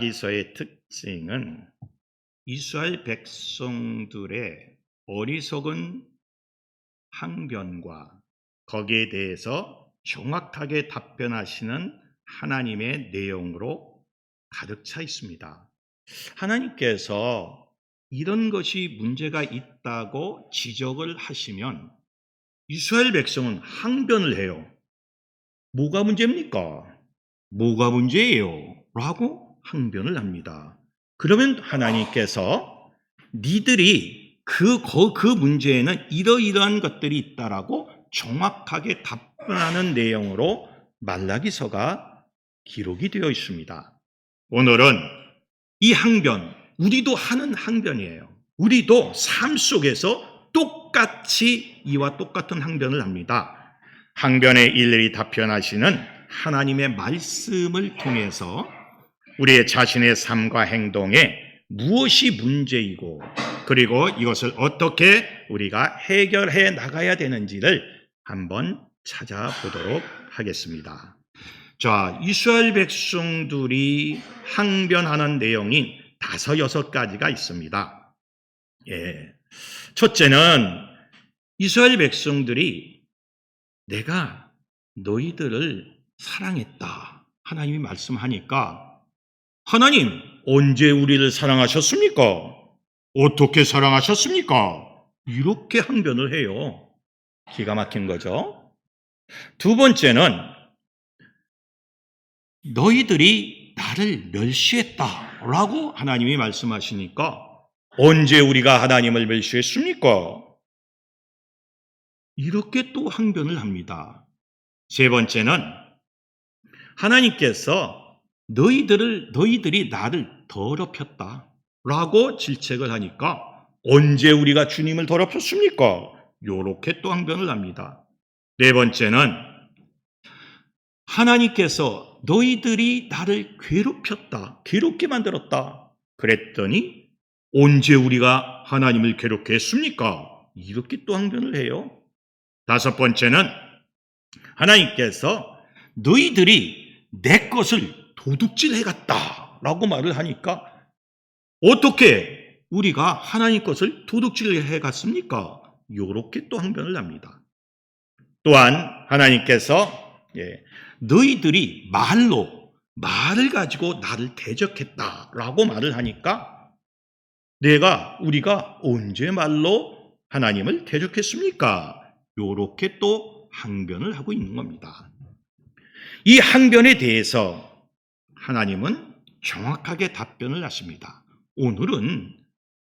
이서의 특징은 이스라엘 백성들의 어리석은 항변과 거기에 대해서 정확하게 답변하시는 하나님의 내용으로 가득 차 있습니다. 하나님께서 이런 것이 문제가 있다고 지적을 하시면 이스라엘 백성은 항변을 해요. 뭐가 문제입니까? 뭐가 문제예요? 라고 항변을 합니다. 그러면 하나님께서 니들이 그 문제에는 이러이러한 것들이 있다라고 정확하게 답변하는 내용으로 말라기서가 기록이 되어 있습니다. 오늘은 이 항변, 우리도 하는 항변이에요. 우리도 삶 속에서 똑같이 이와 똑같은 항변을 합니다. 항변에 일일이 답변하시는 하나님의 말씀을 통해서 우리의 자신의 삶과 행동에 무엇이 문제이고 그리고 이것을 어떻게 우리가 해결해 나가야 되는지를 한번 찾아보도록 하겠습니다. 자, 이스라엘 백성들이 항변하는 내용이 5, 6가지가 있습니다. 첫째는 이스라엘 백성들이 내가 너희들을 사랑했다. 하나님이 말씀하니까 하나님, 언제 우리를 사랑하셨습니까? 어떻게 사랑하셨습니까? 이렇게 항변을 해요. 기가 막힌 거죠. 두 번째는 너희들이 나를 멸시했다라고 하나님이 말씀하시니까 언제 우리가 하나님을 멸시했습니까? 이렇게 또 항변을 합니다. 세 번째는 하나님께서 너희들이 나를 더럽혔다라고 질책을 하니까 언제 우리가 주님을 더럽혔습니까? 이렇게 또 항변을 합니다. 네 번째는 하나님께서 너희들이 나를 괴롭게 만들었다. 그랬더니 언제 우리가 하나님을 괴롭게 했습니까? 이렇게 또 항변을 해요. 다섯 번째는 하나님께서 너희들이 내 것을 도둑질 해갔다라고 말을 하니까 어떻게 우리가 하나님 것을 도둑질 해갔습니까? 이렇게 또 항변을 합니다. 또한 하나님께서 너희들이 말을 가지고 나를 대적했다라고 말을 하니까 우리가 언제 말로 하나님을 대적했습니까? 이렇게 또 항변을 하고 있는 겁니다. 이 항변에 대해서 하나님은 정확하게 답변을 하십니다. 오늘은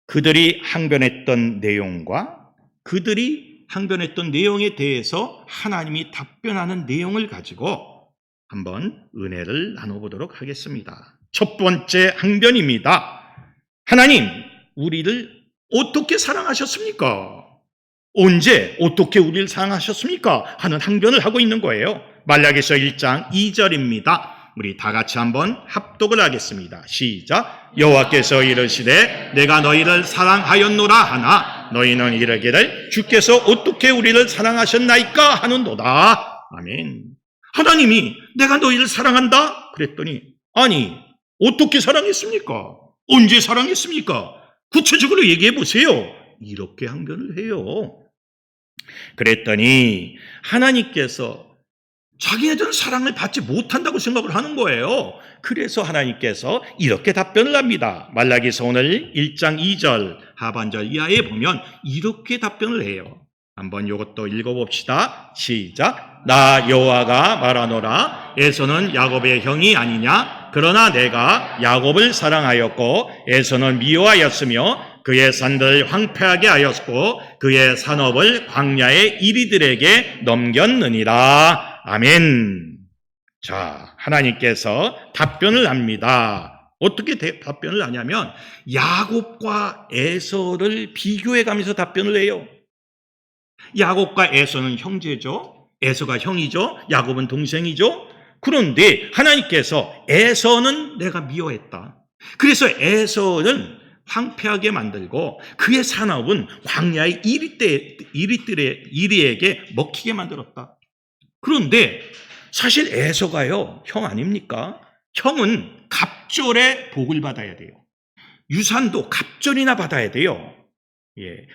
그들이 항변했던 내용과 그들이 항변했던 내용에 대해서 하나님이 답변하는 내용을 가지고 한번 은혜를 나눠보도록 하겠습니다. 첫 번째 항변입니다. 하나님, 우리를 어떻게 사랑하셨습니까? 언제 어떻게 우리를 사랑하셨습니까? 하는 항변을 하고 있는 거예요. 말라기서 1장 2절입니다. 우리 다 같이 한번 합독을 하겠습니다. 시작. 여호와께서 이르시되 내가 너희를 사랑하였노라 하나 너희는 이르기를 주께서 어떻게 우리를 사랑하셨나이까 하는도다. 아멘. 하나님이 내가 너희를 사랑한다? 그랬더니 아니 어떻게 사랑했습니까? 언제 사랑했습니까? 구체적으로 얘기해 보세요. 이렇게 항변을 해요. 그랬더니 하나님께서 자기네들은 사랑을 받지 못한다고 생각을 하는 거예요. 그래서 하나님께서 이렇게 답변을 합니다. 말라기서 오늘 1장 2절 하반절 이하에 보면 이렇게 답변을 해요. 한번 이것도 읽어봅시다. 시작. 나 여호와가 말하노라. 에서는 야곱의 형이 아니냐? 그러나 내가 야곱을 사랑하였고 에서는 미워하였으며 그의 산들을 황폐하게 하였고 그의 산업을 광야의 이리들에게 넘겼느니라. 아멘. 자, 하나님께서 답변을 합니다. 어떻게 답변을 하냐면 야곱과 에서를 비교해 가면서 답변을 해요. 야곱과 에서는 형제죠. 에서가 형이죠. 야곱은 동생이죠. 그런데 하나님께서 에서는 내가 미워했다. 그래서 에서는 황폐하게 만들고 그의 산업은 광야의 이리에게 먹히게 만들었다. 그런데 사실 에서가요, 형 아닙니까? 형은 갑절에 복을 받아야 돼요. 유산도 갑절이나 받아야 돼요.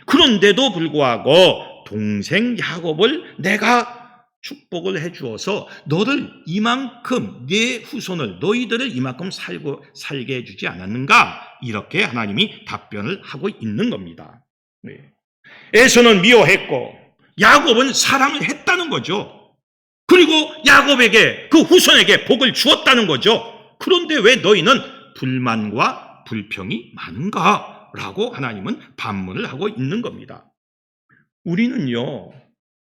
그런데도 불구하고 동생 야곱을 내가 축복을 해주어서 너를 이만큼, 내 후손을, 너희들을 이만큼 살게 해주지 않았는가? 이렇게 하나님이 답변을 하고 있는 겁니다. 에서는 미워했고 야곱은 사랑을 했다는 거죠. 그리고 야곱에게, 그 후손에게 복을 주었다는 거죠. 그런데 왜 너희는 불만과 불평이 많은가? 라고 하나님은 반문을 하고 있는 겁니다. 우리는요,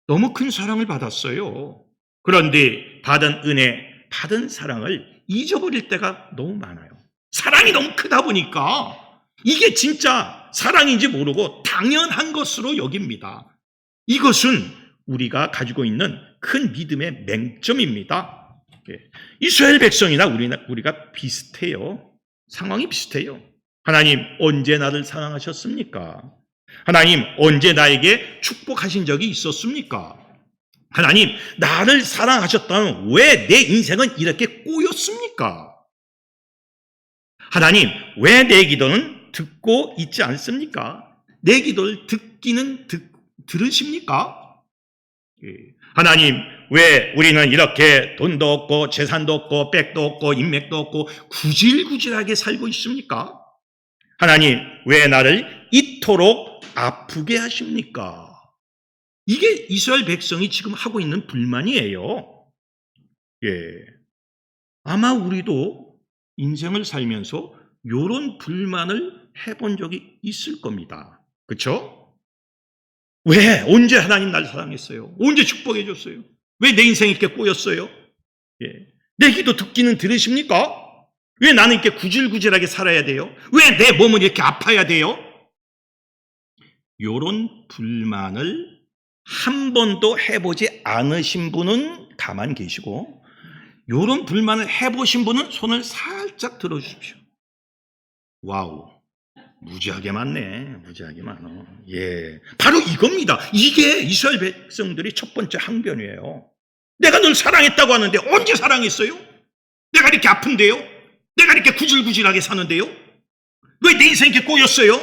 너무 큰 사랑을 받았어요. 그런데 받은 은혜, 받은 사랑을 잊어버릴 때가 너무 많아요. 사랑이 너무 크다 보니까 이게 진짜 사랑인지 모르고 당연한 것으로 여깁니다. 이것은 우리가 가지고 있는 큰 믿음의 맹점입니다. 이스라엘 백성이나 우리가 비슷해요. 상황이 비슷해요. 하나님 언제 나를 사랑하셨습니까? 하나님 언제 나에게 축복하신 적이 있었습니까? 하나님 나를 사랑하셨다면 왜 내 인생은 이렇게 꼬였습니까? 하나님 왜 내 기도는 듣고 있지 않습니까? 내 기도를 들으십니까? 하나님 왜 우리는 이렇게 돈도 없고 재산도 없고 백도 없고 인맥도 없고 구질구질하게 살고 있습니까? 하나님 왜 나를 이토록 아프게 하십니까? 이게 이스라엘 백성이 지금 하고 있는 불만이에요. 아마 우리도 인생을 살면서 이런 불만을 해본 적이 있을 겁니다. 그렇죠? 왜? 언제 하나님 날 사랑했어요? 언제 축복해 줬어요? 왜 내 인생이 이렇게 꼬였어요? 내 기도 듣기는 들으십니까? 왜 나는 이렇게 구질구질하게 살아야 돼요? 왜 내 몸은 이렇게 아파야 돼요? 이런 불만을 한 번도 해보지 않으신 분은 가만 계시고 이런 불만을 해보신 분은 손을 살짝 들어주십시오. 와우, 무지하게 많네. 무지하게 많어. 바로 이겁니다. 이게 이스라엘 백성들이 첫 번째 항변이에요. 내가 널 사랑했다고 하는데 언제 사랑했어요? 내가 이렇게 아픈데요? 내가 이렇게 구질구질하게 사는데요? 왜 내 인생이 이렇게 꼬였어요?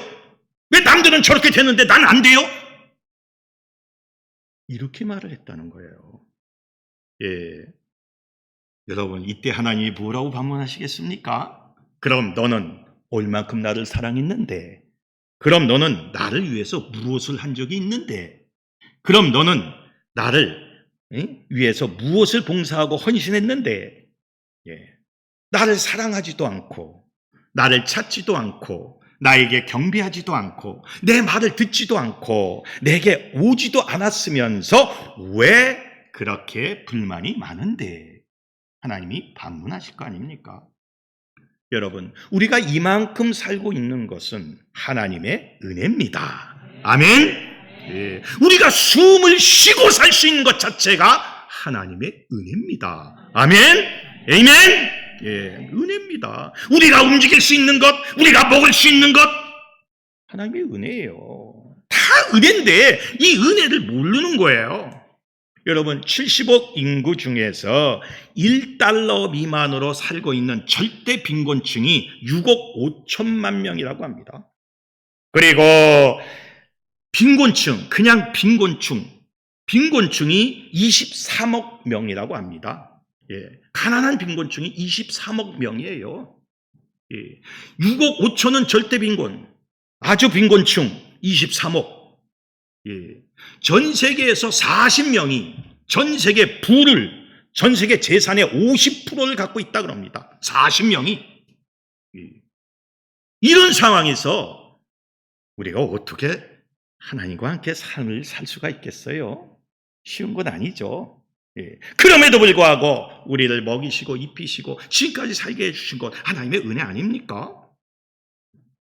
왜 남들은 저렇게 되는데 난 안 돼요? 이렇게 말을 했다는 거예요. 여러분 이때 하나님이 뭐라고 반문하시겠습니까? 그럼 너는 얼만큼 나를 사랑했는데? 그럼 너는 나를 위해서 무엇을 한 적이 있는데? 그럼 너는 나를 위해서 무엇을 봉사하고 헌신했는데? 나를 사랑하지도 않고 나를 찾지도 않고 나에게 경배하지도 않고 내 말을 듣지도 않고 내게 오지도 않았으면서 왜 그렇게 불만이 많은데? 하나님이 반문하실 거 아닙니까? 여러분, 우리가 이만큼 살고 있는 것은 하나님의 은혜입니다. 아멘. 우리가 숨을 쉬고 살 수 있는 것 자체가 하나님의 은혜입니다. 아멘. 아멘. 은혜입니다. 우리가 움직일 수 있는 것, 우리가 먹을 수 있는 것, 하나님의 은혜예요. 다 은혜인데 이 은혜를 모르는 거예요. 여러분 70억 인구 중에서 1달러 미만으로 살고 있는 절대 빈곤층이 6억 5천만 명이라고 합니다. 그리고 빈곤층, 그냥 빈곤층이 23억 명이라고 합니다. 가난한 빈곤층이 23억 명이에요. 6억 5천은 절대 빈곤, 아주 빈곤층 23억. 전 세계에서 40명이 전 세계 전 세계 재산의 50%를 갖고 있다 그럽니다. 40명이. 이런 상황에서 우리가 어떻게 하나님과 함께 삶을 살 수가 있겠어요? 쉬운 건 아니죠. 그럼에도 불구하고 우리를 먹이시고 입히시고 지금까지 살게 해주신 것 하나님의 은혜 아닙니까?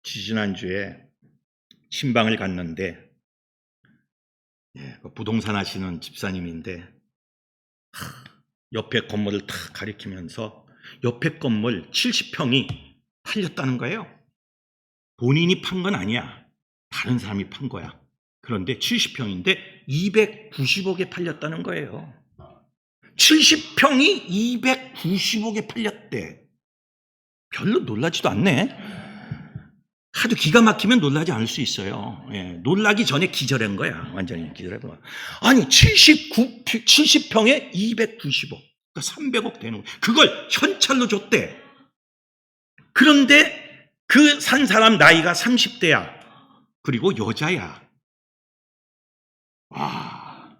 지지난주에 신방을 갔는데 부동산 하시는 집사님인데 옆에 건물을 탁 가리키면서 옆에 건물 70평이 팔렸다는 거예요. 본인이 판 건 아니야. 다른 사람이 판 거야. 그런데 70평인데 290억에 팔렸다는 거예요. 70평이 290억에 팔렸대. 별로 놀라지도 않네. 하도 기가 막히면 놀라지 않을 수 있어요. 예, 놀라기 전에 기절한 거야. 완전히 기절한 거야. 아니 70평에 295, 그러니까 300억 되는 거야. 그걸 현찰로 줬대. 그런데 그 산 사람 나이가 30대야. 그리고 여자야. 와,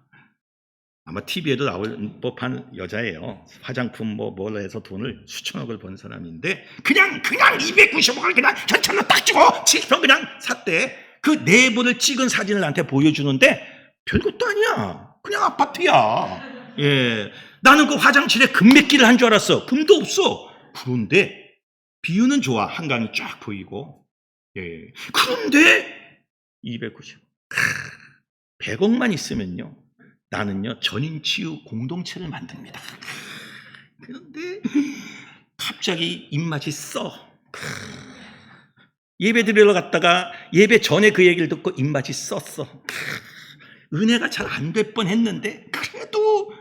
아마 TV에도 나올 법한 여자예요. 화장품 뭘 해서 돈을 수천억을 번 사람인데 그냥 295억을 그냥 현찰로 딱 주고 70평 그냥 샀대. 그 내부를 찍은 사진을 나한테 보여주는데 별것도 아니야. 그냥 아파트야. 예, 나는 그 화장실에 금메기를 한 줄 알았어. 금도 없어. 그런데 뷰는 좋아. 한강이 쫙 보이고. 예, 그런데 290. 100억만 있으면요, 나는요 전인치유 공동체를 만듭니다. 그런데 갑자기 입맛이 써. 예배 드리러 갔다가 예배 전에 그 얘기를 듣고 입맛이 썼어. 은혜가 잘 안 될 뻔했는데 그래도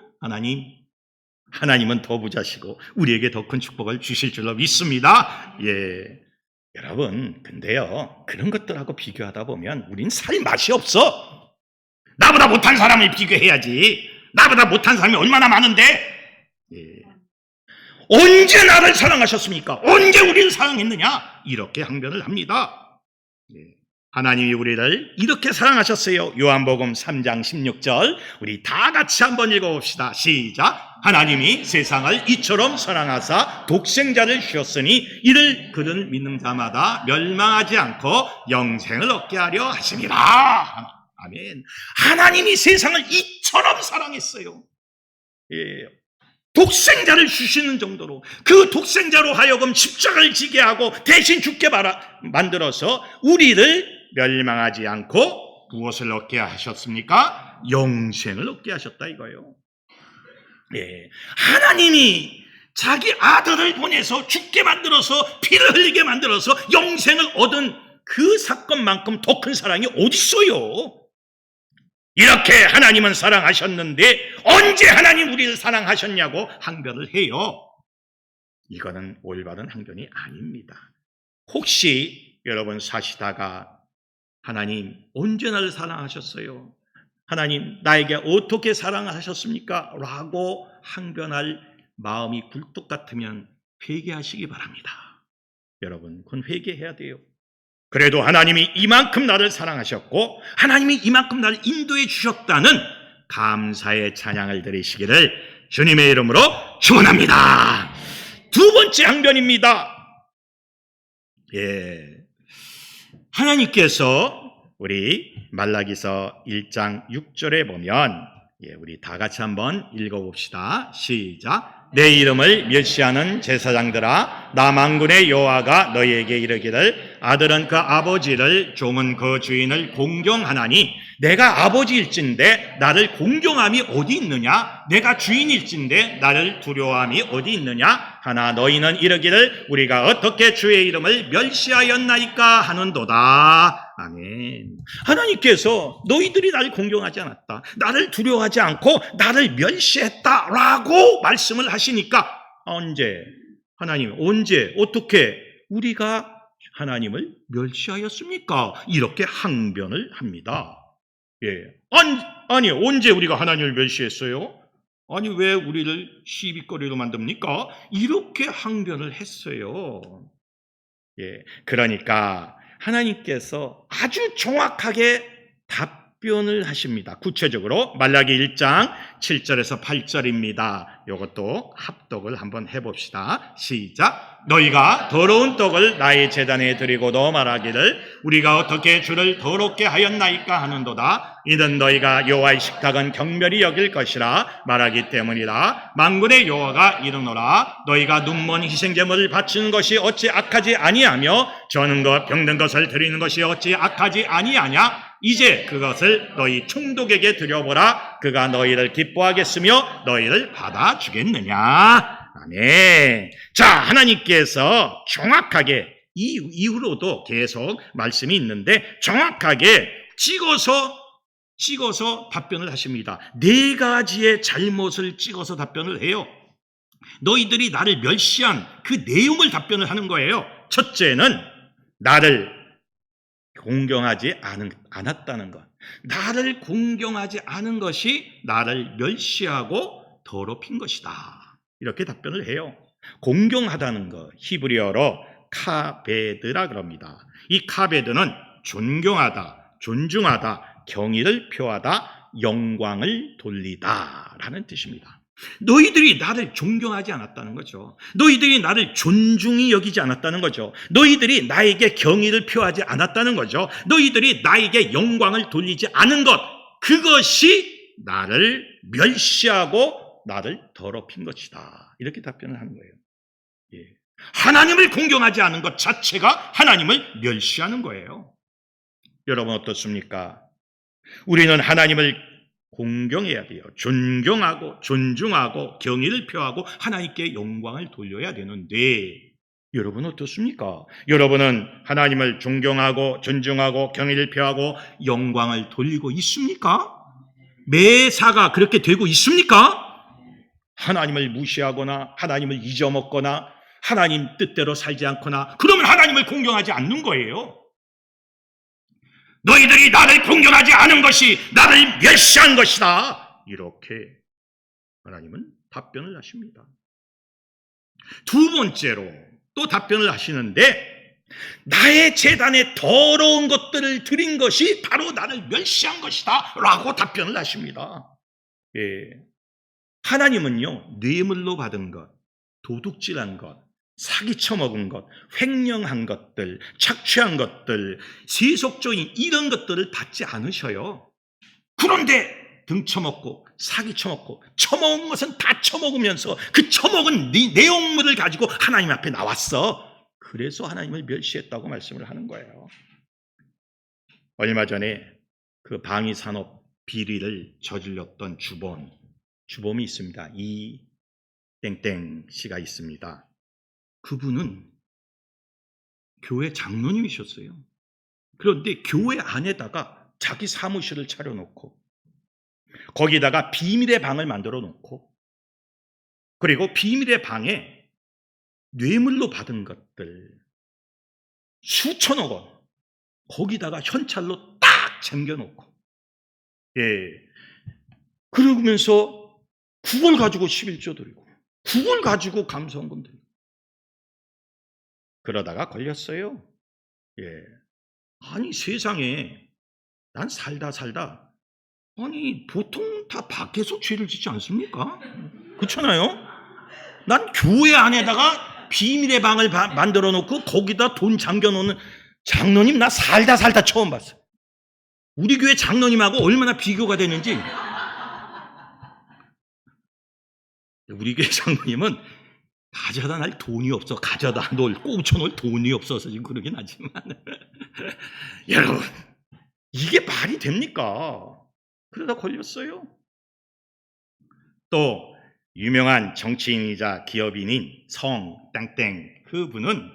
하나님은 더 부자시고 우리에게 더 큰 축복을 주실 줄로 믿습니다. 예, 여러분, 근데요 그런 것들하고 비교하다 보면 우린 살 맛이 없어. 나보다 못한 사람을 비교해야지. 나보다 못한 사람이 얼마나 많은데. 예. 언제 나를 사랑하셨습니까? 언제 우리를 사랑했느냐? 이렇게 항변을 합니다. 예. 하나님이 우리를 이렇게 사랑하셨어요. 요한복음 3장 16절 우리 다 같이 한번 읽어봅시다. 시작. 하나님이 세상을 이처럼 사랑하사 독생자를 주셨으니 이를 그는 믿는 자마다 멸망하지 않고 영생을 얻게 하려 하심이라. 아멘. 하나님이 세상을 이처럼 사랑했어요. 예. 독생자를 주시는 정도로, 그 독생자로 하여금 십자가를 지게 하고 대신 죽게 만들어서 우리를 멸망하지 않고 무엇을 얻게 하셨습니까? 영생을 얻게 하셨다 이거예요. 예. 하나님이 자기 아들을 보내서 죽게 만들어서 피를 흘리게 만들어서 영생을 얻은 그 사건만큼 더 큰 사랑이 어디 있어요? 이렇게 하나님은 사랑하셨는데 언제 하나님 우리를 사랑하셨냐고 항변을 해요. 이거는 올바른 항변이 아닙니다. 혹시 여러분 사시다가 하나님 언제 나를 사랑하셨어요? 하나님 나에게 어떻게 사랑하셨습니까? 라고 항변할 마음이 굴뚝 같으면 회개하시기 바랍니다. 여러분, 그건 회개해야 돼요. 그래도 하나님이 이만큼 나를 사랑하셨고 하나님이 이만큼 나를 인도해 주셨다는 감사의 찬양을 드리시기를 주님의 이름으로 축원합니다. 두 번째 항변입니다. 예, 하나님께서 우리 말라기서 1장 6절에 보면, 예, 우리 다 같이 한번 읽어봅시다. 시작. 내 이름을 멸시하는 제사장들아, 나 만군의 여호와가 너희에게 이르기를 아들은 그 아버지를, 종은 그 주인을 공경하나니 내가 아버지일진데 나를 공경함이 어디 있느냐? 내가 주인일진데 나를 두려워함이 어디 있느냐? 하나 너희는 이르기를 우리가 어떻게 주의 이름을 멸시하였나이까 하는도다. 아멘. 하나님께서 너희들이 나를 공경하지 않았다, 나를 두려워하지 않고 나를 멸시했다라고 말씀을 하시니까 언제? 하나님 언제 어떻게 우리가 하나님을 멸시하였습니까? 이렇게 항변을 합니다. 예. 아니 언제 우리가 하나님을 멸시했어요? 아니 왜 우리를 시비거리로 만듭니까? 이렇게 항변을 했어요. 예. 그러니까 하나님께서 아주 정확하게 답변을 하십니다. 구체적으로 말라기 1장 7절에서 8절입니다. 이것도 합독을 한번 해봅시다. 시작. 너희가 더러운 떡을 나의 제단에 드리고도 말하기를 우리가 어떻게 주를 더럽게 하였나이까 하는도다. 이는 너희가 여호와의 식탁은 경멸히 여길 것이라 말하기 때문이다. 만군의 여호와가 이르노라. 너희가 눈먼 희생제물을 바치는 것이 어찌 악하지 아니하며 저는 것 병든 것을 드리는 것이 어찌 악하지 아니하냐? 이제 그것을 너희 총독에게 드려보라. 그가 너희를 기뻐하겠으며 너희를 받아주겠느냐. 아멘. 자, 하나님께서 정확하게 이 이후로도 계속 말씀이 있는데 정확하게 찍어서 답변을 하십니다. 네 가지의 잘못을 찍어서 답변을 해요. 너희들이 나를 멸시한 그 내용을 답변을 하는 거예요. 첫째는 나를 공경하지 않았다는 것. 나를 공경하지 않은 것이 나를 멸시하고 더럽힌 것이다. 이렇게 답변을 해요. 공경하다는 것, 히브리어로 카베드라 그럽니다. 이 카베드는 존경하다, 존중하다, 경의를 표하다, 영광을 돌리다 라는 뜻입니다. 너희들이 나를 존경하지 않았다는 거죠. 너희들이 나를 존중히 여기지 않았다는 거죠. 너희들이 나에게 경의를 표하지 않았다는 거죠. 너희들이 나에게 영광을 돌리지 않은 것, 그것이 나를 멸시하고 나를 더럽힌 것이다. 이렇게 답변을 하는 거예요. 예. 하나님을 공경하지 않은 것 자체가 하나님을 멸시하는 거예요. 여러분 어떻습니까? 우리는 하나님을 공경해야 돼요. 존경하고 존중하고 경의를 표하고 하나님께 영광을 돌려야 되는데 여러분 어떻습니까? 여러분은 하나님을 존경하고 존중하고 경의를 표하고 영광을 돌리고 있습니까? 매사가 그렇게 되고 있습니까? 하나님을 무시하거나 하나님을 잊어먹거나 하나님 뜻대로 살지 않거나 그러면 하나님을 공경하지 않는 거예요. 너희들이 나를 공경하지 않은 것이 나를 멸시한 것이다. 이렇게 하나님은 답변을 하십니다. 두 번째로 또 답변을 하시는데 나의 제단에 더러운 것들을 드린 것이 바로 나를 멸시한 것이다 라고 답변을 하십니다. 예. 하나님은요, 뇌물로 받은 것, 도둑질한 것, 사기 쳐먹은 것, 횡령한 것들, 착취한 것들, 세속적인 이런 것들을 받지 않으셔요. 그런데 등쳐먹고 사기 쳐먹고 쳐먹은 것은 다 쳐먹으면서 그 쳐먹은 내용물을 가지고 하나님 앞에 나왔어. 그래서 하나님을 멸시했다고 말씀을 하는 거예요. 얼마 전에 그 방위산업 비리를 저질렀던 주범이 있습니다. 이 땡땡 씨가 있습니다. 그분은 교회 장로님이셨어요. 그런데 교회 안에다가 자기 사무실을 차려놓고 거기다가 비밀의 방을 만들어 놓고 그리고 비밀의 방에 뇌물로 받은 것들 수천억 원 거기다가 현찰로 딱 챙겨놓고 그러면서 그걸 가지고 11조 드리고 그걸 가지고 감사원금 드리고 그러다가 걸렸어요. 아니 세상에 난 살다 아니 보통 다 밖에서 죄를 짓지 않습니까? 그렇잖아요. 난 교회 안에다가 비밀의 방을 만들어 놓고 거기다 돈 잠겨놓는 장로님 나 살다 처음 봤어요. 우리 교회 장로님하고 얼마나 비교가 되는지. 우리 교회 장로님은 가져다 날 돈이 없어. 가져다 꽂혀놓을 돈이 없어서 지금 그러긴 하지만 여러분 이게 말이 됩니까? 그러다 걸렸어요. 또 유명한 정치인이자 기업인인 성 땡땡 그분은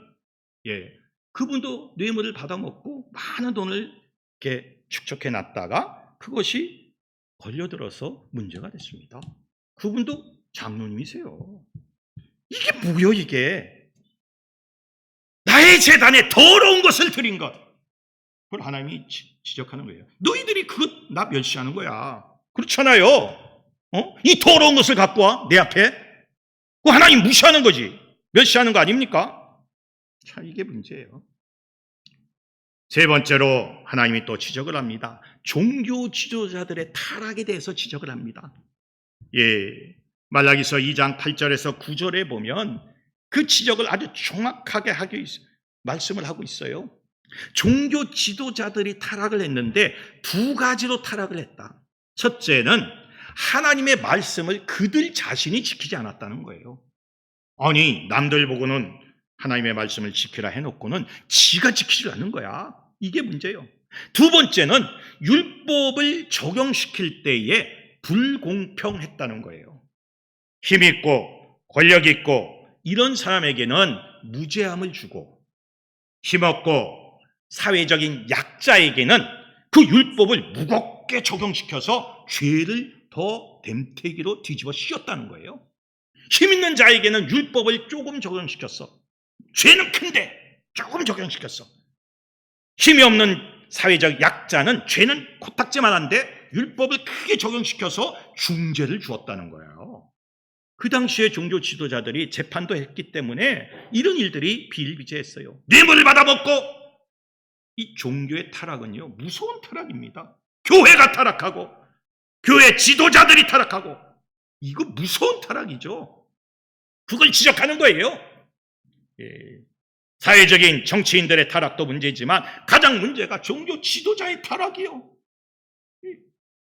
그분도 뇌물을 받아먹고 많은 돈을 이렇게 축적해 놨다가 그것이 걸려들어서 문제가 됐습니다. 그분도 장로님이세요. 이게 뭐요 이게? 나의 제단에 더러운 것을 드린 것. 그걸 하나님이 지적하는 거예요. 너희들이 그것 나 멸시하는 거야. 그렇잖아요. 이 더러운 것을 갖고 와 내 앞에. 그 하나님 무시하는 거지. 멸시하는 거 아닙니까? 자, 이게 문제예요. 세 번째로 하나님이 또 지적을 합니다. 종교 지도자들의 타락에 대해서 지적을 합니다. 말라기서 2장 8절에서 9절에 보면 그 지적을 아주 정확하게 말씀을 하고 있어요. 종교 지도자들이 타락을 했는데 두 가지로 타락을 했다. 첫째는 하나님의 말씀을 그들 자신이 지키지 않았다는 거예요. 아니 남들 보고는 하나님의 말씀을 지키라 해놓고는 지가 지키지 않는 거야. 이게 문제예요. 두 번째는 율법을 적용시킬 때에 불공평했다는 거예요. 힘있고 권력있고 이런 사람에게는 무죄함을 주고 힘없고 사회적인 약자에게는 그 율법을 무겁게 적용시켜서 죄를 더 됨태기로 뒤집어 씌웠다는 거예요. 힘 있는 자에게는 율법을 조금 적용시켰어. 죄는 큰데 조금 적용시켰어. 힘이 없는 사회적 약자는 죄는 코딱지만한데 율법을 크게 적용시켜서 중죄를 주었다는 거예요. 그 당시에 종교 지도자들이 재판도 했기 때문에 이런 일들이 비일비재했어요. 뇌물을 받아먹고. 이 종교의 타락은요, 무서운 타락입니다. 교회가 타락하고 교회 지도자들이 타락하고, 이거 무서운 타락이죠. 그걸 지적하는 거예요. 예. 사회적인 정치인들의 타락도 문제지만 가장 문제가 종교 지도자의 타락이요.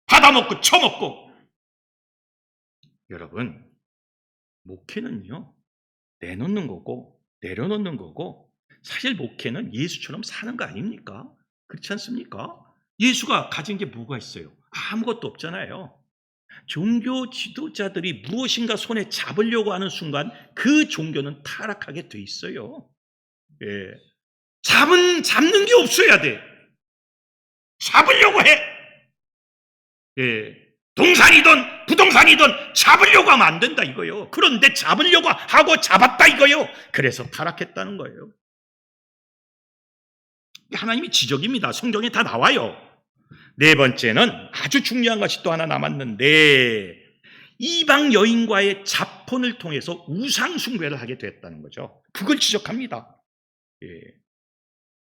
받아먹고 처먹고. 여러분, 목회는요, 내놓는 거고 내려놓는 거고, 사실 목회는 예수처럼 사는 거 아닙니까? 그렇지 않습니까? 예수가 가진 게 뭐가 있어요? 아무것도 없잖아요. 종교 지도자들이 무엇인가 손에 잡으려고 하는 순간 그 종교는 타락하게 돼 있어요. 예. 잡는 게 없어야 돼. 잡으려고 해. 예. 동산이든 부동산이든 잡으려고 하면 안 된다 이거요. 그런데 잡으려고 하고 잡았다 이거요. 그래서 타락했다는 거예요. 하나님의 지적입니다. 성경에 다 나와요. 네 번째는 아주 중요한 것이 또 하나 남았는데, 이방 여인과의 자폰을 통해서 우상 숭배를 하게 됐다는 거죠. 그걸 지적합니다. 예.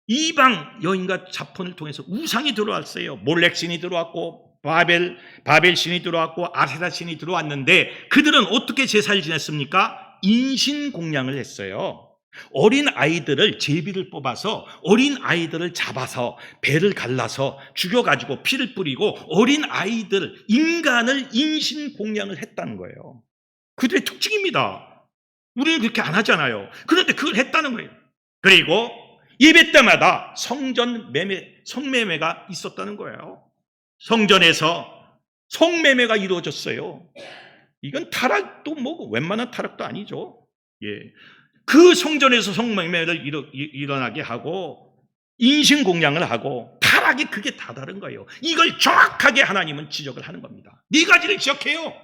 이방 여인과 자폰을 통해서 우상이 들어왔어요. 몰렉신이 들어왔고 바벨 신이 들어왔고 아세라 신이 들어왔는데, 그들은 어떻게 제사를 지냈습니까? 인신공양을 했어요. 어린 아이들을, 제비를 뽑아서 어린 아이들을 잡아서 배를 갈라서 죽여가지고 피를 뿌리고 어린 아이들, 인간을 인신공양을 했다는 거예요. 그들의 특징입니다. 우리는 그렇게 안 하잖아요. 그런데 그걸 했다는 거예요. 그리고 예배 때마다 성매매가 있었다는 거예요. 성전에서 성매매가 이루어졌어요. 이건 타락도 뭐고 웬만한 타락도 아니죠. 예. 그 성전에서 성매매를 일어나게 하고 인신공양을 하고, 타락이 그게 다 다른 거예요. 이걸 정확하게 하나님은 지적을 하는 겁니다. 네 가지를 지적해요.